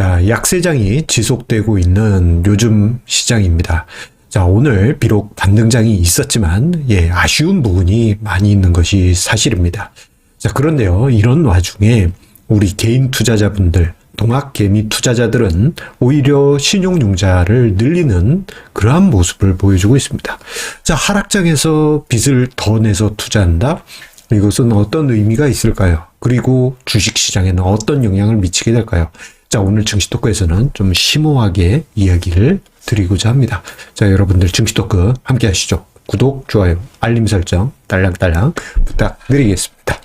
자, 약세장이 지속되고 있는 요즘 시장입니다. 자, 오늘 비록 반등장이 있었지만, 아쉬운 부분이 많이 있는 것이 사실입니다. 자, 그런데요, 이런 와중에 우리 개인 투자자분들, 동학개미 투자자들은 오히려 신용융자를 늘리는 그러한 모습을 보여주고 있습니다. 자, 하락장에서 빚을 더 내서 투자한다? 이것은 어떤 의미가 있을까요? 그리고 주식시장에는 어떤 영향을 미치게 될까요? 자, 오늘 증시토크에서는 좀 심오하게 이야기를 드리고자 합니다. 자, 여러분들 증시토크 함께 하시죠. 구독, 좋아요, 알림 설정 딸랑딸랑 부탁드리겠습니다.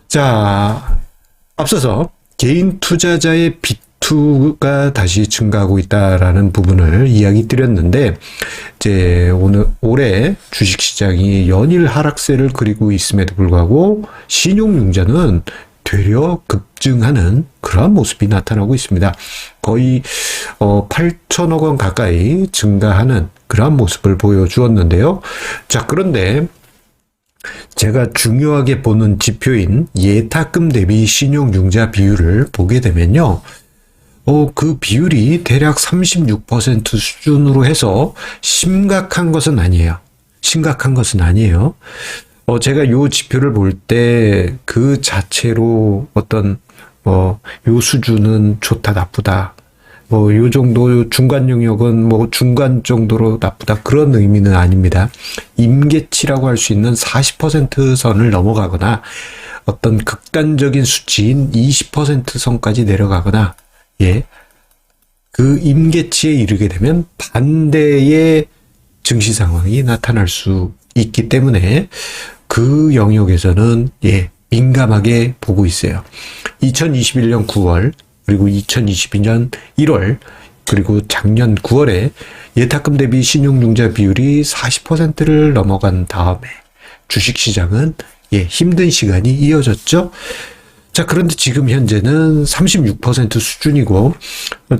자, 앞서서 개인 투자자의 비투가 다시 증가하고 있다라는 부분을 이야기 드렸는데, 이제 올해 주식시장이 연일 하락세를 그리고 있음에도 불구하고 신용융자는 되려 급증하는 그러한 모습이 나타나고 있습니다. 거의 8천억 원 가까이 증가하는 그러한 모습을 보여주었는데요. 자, 그런데 제가 중요하게 보는 지표인 예탁금 대비 신용융자 비율을 보게 되면요. 그 비율이 대략 36% 수준으로 해서 심각한 것은 아니에요. 제가 요 지표를 볼 때 그 자체로 어떤 요 수준은 좋다 나쁘다 요 정도 중간 영역은 중간 정도로 나쁘다 그런 의미는 아닙니다. 임계치라고 할 수 있는 40% 선을 넘어가거나 어떤 극단적인 수치인 20% 선까지 내려가거나 그 임계치에 이르게 되면 반대의 증시 상황이 나타날 수 있기 때문에 그 영역에서는 민감하게 보고 있어요. 2021년 9월 그리고 2022년 1월 그리고 작년 9월에 예탁금 대비 신용융자 비율이 40%를 넘어간 다음에 주식시장은 힘든 시간이 이어졌죠. 자, 그런데 지금 현재는 36% 수준이고,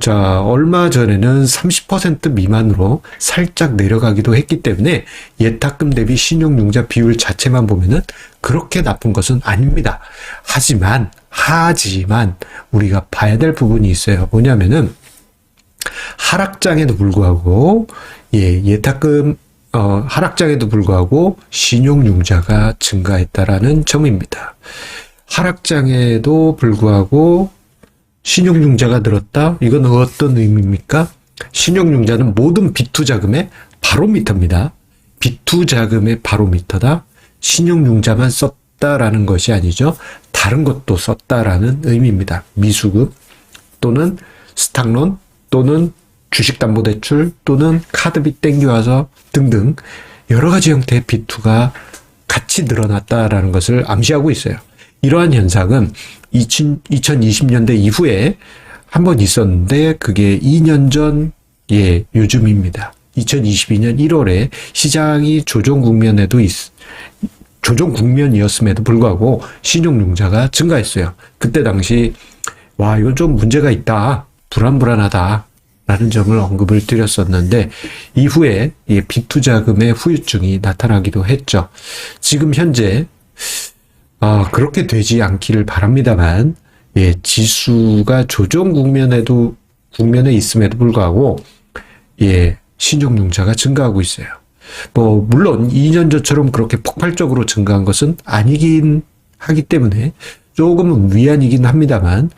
자, 얼마 전에는 30% 미만으로 살짝 내려가기도 했기 때문에 예탁금 대비 신용융자 비율 자체만 보면은 그렇게 나쁜 것은 아닙니다. 하지만 우리가 봐야 될 부분이 있어요. 뭐냐면은 하락장에도 불구하고 하락장에도 불구하고 신용융자가 증가했다라는 점입니다. 하락장에도 불구하고 신용융자가 늘었다? 이건 어떤 의미입니까? 신용융자는 모든 비투자금의 바로미터입니다. 비투자금의 바로미터다. 신용융자만 썼다라는 것이 아니죠. 다른 것도 썼다라는 의미입니다. 미수급 또는 스탁론 또는 주식담보대출 또는 카드빚 땡겨와서 등등 여러 가지 형태의 비투가 같이 늘어났다라는 것을 암시하고 있어요. 이러한 현상은 2020년대 이후에 한번 있었는데 그게 2년 전 요즘입니다. 2022년 1월에 시장이 조정 국면이었음에도 불구하고 신용융자가 증가했어요. 그때 당시 이건 좀 문제가 있다. 불안하다. 라는 점을 언급을 드렸었는데 이후에 비투자금의 후유증이 나타나기도 했죠. 지금 현재 그렇게 되지 않기를 바랍니다만, 지수가 조정 국면에 있음에도 불구하고, 신용융자가 증가하고 있어요. 물론 2년 전처럼 그렇게 폭발적으로 증가한 것은 아니긴 하기 때문에 조금은 위안이긴 합니다만,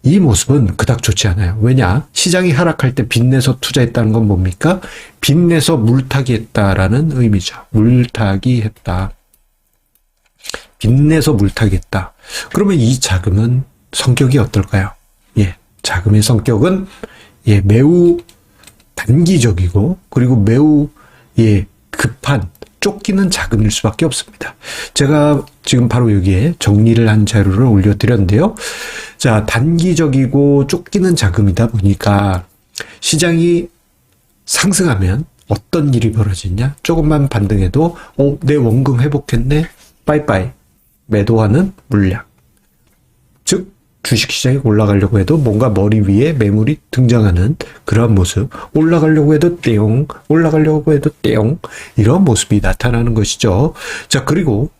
이 모습은 그닥 좋지 않아요. 왜냐? 시장이 하락할 때 빚내서 투자했다는 건 뭡니까? 빚내서 물타기 했다라는 의미죠. 물타기 했다. 빚내서 물타겠다. 그러면 이 자금은 성격이 어떨까요? 자금의 성격은 매우 단기적이고 그리고 매우 급한 쫓기는 자금일 수밖에 없습니다. 제가 지금 바로 여기에 정리를 한 자료를 올려드렸는데요. 자, 단기적이고 쫓기는 자금이다 보니까 시장이 상승하면 어떤 일이 벌어지냐? 조금만 반등해도 내 원금 회복했네? 빠이빠이. 매도하는 물량. 즉 주식시장이 올라가려고 해도 뭔가 머리 위에 매물이 등장하는 그런 모습. 올라가려고 해도 떼용, 올라가려고 해도 떼용, 이런 모습이 나타나는 것이죠. 자, 그리고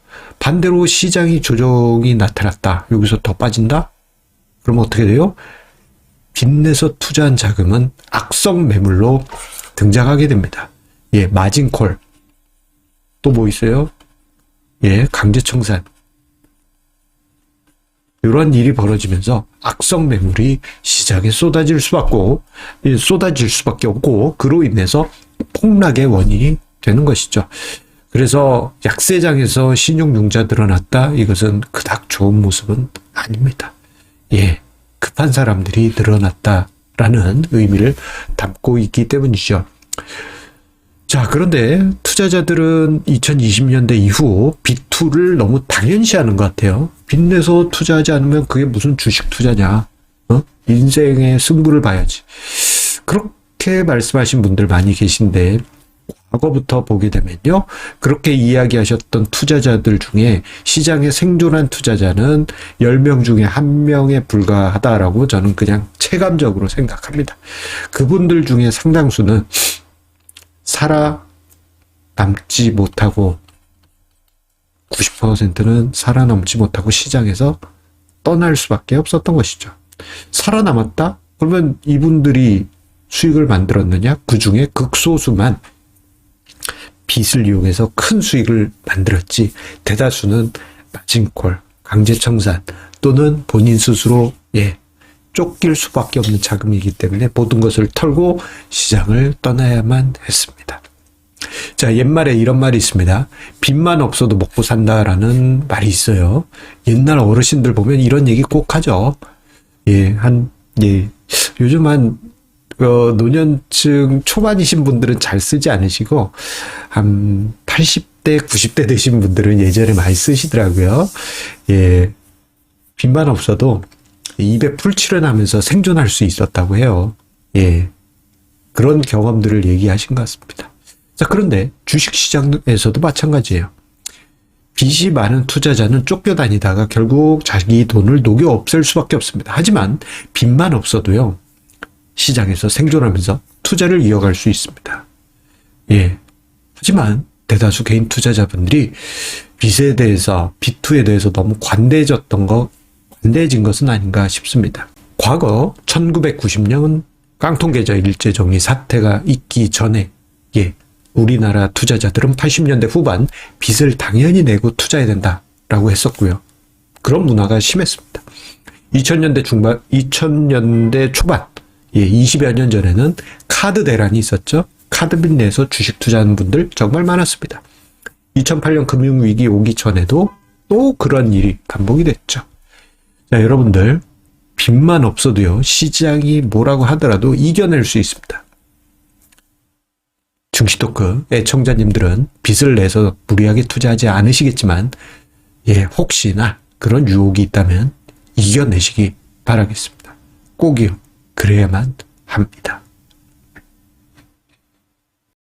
반대로 시장이 조정이 나타났다. 여기서 더 빠진다? 그럼 어떻게 돼요? 빚내서 투자한 자금은 악성 매물로 등장하게 됩니다. 예, 마진콜. 또 뭐 있어요? 예, 강제청산. 이런 일이 벌어지면서 악성 매물이 시장에 쏟아질 수밖에 없고 그로 인해서 폭락의 원인이 되는 것이죠. 그래서 약세장에서 신용융자 늘어났다. 이것은 그닥 좋은 모습은 아닙니다. 예, 급한 사람들이 늘어났다라는 의미를 담고 있기 때문이죠. 자, 그런데 투자자들은 2020년대 이후 빚투를 너무 당연시하는 것 같아요. 빚내서 투자하지 않으면 그게 무슨 주식 투자냐? 인생의 승부를 봐야지. 그렇게 말씀하신 분들 많이 계신데 과거부터 보게 되면요. 그렇게 이야기하셨던 투자자들 중에 시장에 생존한 투자자는 10명 중에 1명에 불과하다라고 저는 그냥 체감적으로 생각합니다. 그분들 중에 상당수는 살아남지 못하고 90%는 살아남지 못하고 시장에서 떠날 수밖에 없었던 것이죠. 살아남았다? 그러면 이분들이 수익을 만들었느냐? 그 중에 극소수만 빚을 이용해서 큰 수익을 만들었지 대다수는 마진콜, 강제청산 또는 본인 스스로 쫓길 수밖에 없는 자금이기 때문에 모든 것을 털고 시장을 떠나야만 했습니다. 자, 옛말에 이런 말이 있습니다. 빚만 없어도 먹고 산다라는 말이 있어요. 옛날 어르신들 보면 이런 얘기 꼭 하죠. 요즘 노년층 초반이신 분들은 잘 쓰지 않으시고, 한 80대, 90대 되신 분들은 예전에 많이 쓰시더라고요. 예. 빚만 없어도 입에 풀 출연하면서 생존할 수 있었다고 해요. 예. 그런 경험들을 얘기하신 것 같습니다. 자, 그런데 주식시장에서도 마찬가지예요. 빚이 많은 투자자는 쫓겨다니다가 결국 자기 돈을 녹여 없앨 수밖에 없습니다. 하지만 빚만 없어도요, 시장에서 생존하면서 투자를 이어갈 수 있습니다. 예. 하지만 대다수 개인 투자자분들이 빚에 대해서, 빚투에 대해서 너무 관대해진 것은 아닌가 싶습니다. 과거 1990년 깡통계좌 일제정리 사태가 있기 전에, 우리나라 투자자들은 80년대 후반 빚을 당연히 내고 투자해야 된다라고 했었고요. 그런 문화가 심했습니다. 2000년대 초반, 20여 년 전에는 카드 대란이 있었죠. 카드빚 내서 주식 투자하는 분들 정말 많았습니다. 2008년 금융위기 오기 전에도 또 그런 일이 반복이 됐죠. 자, 여러분들, 빚만 없어도요, 시장이 뭐라고 하더라도 이겨낼 수 있습니다. 중시토크 애청자님들은 빚을 내서 무리하게 투자하지 않으시겠지만, 혹시나 그런 유혹이 있다면 이겨내시기 바라겠습니다. 꼭이요. 그래야만 합니다.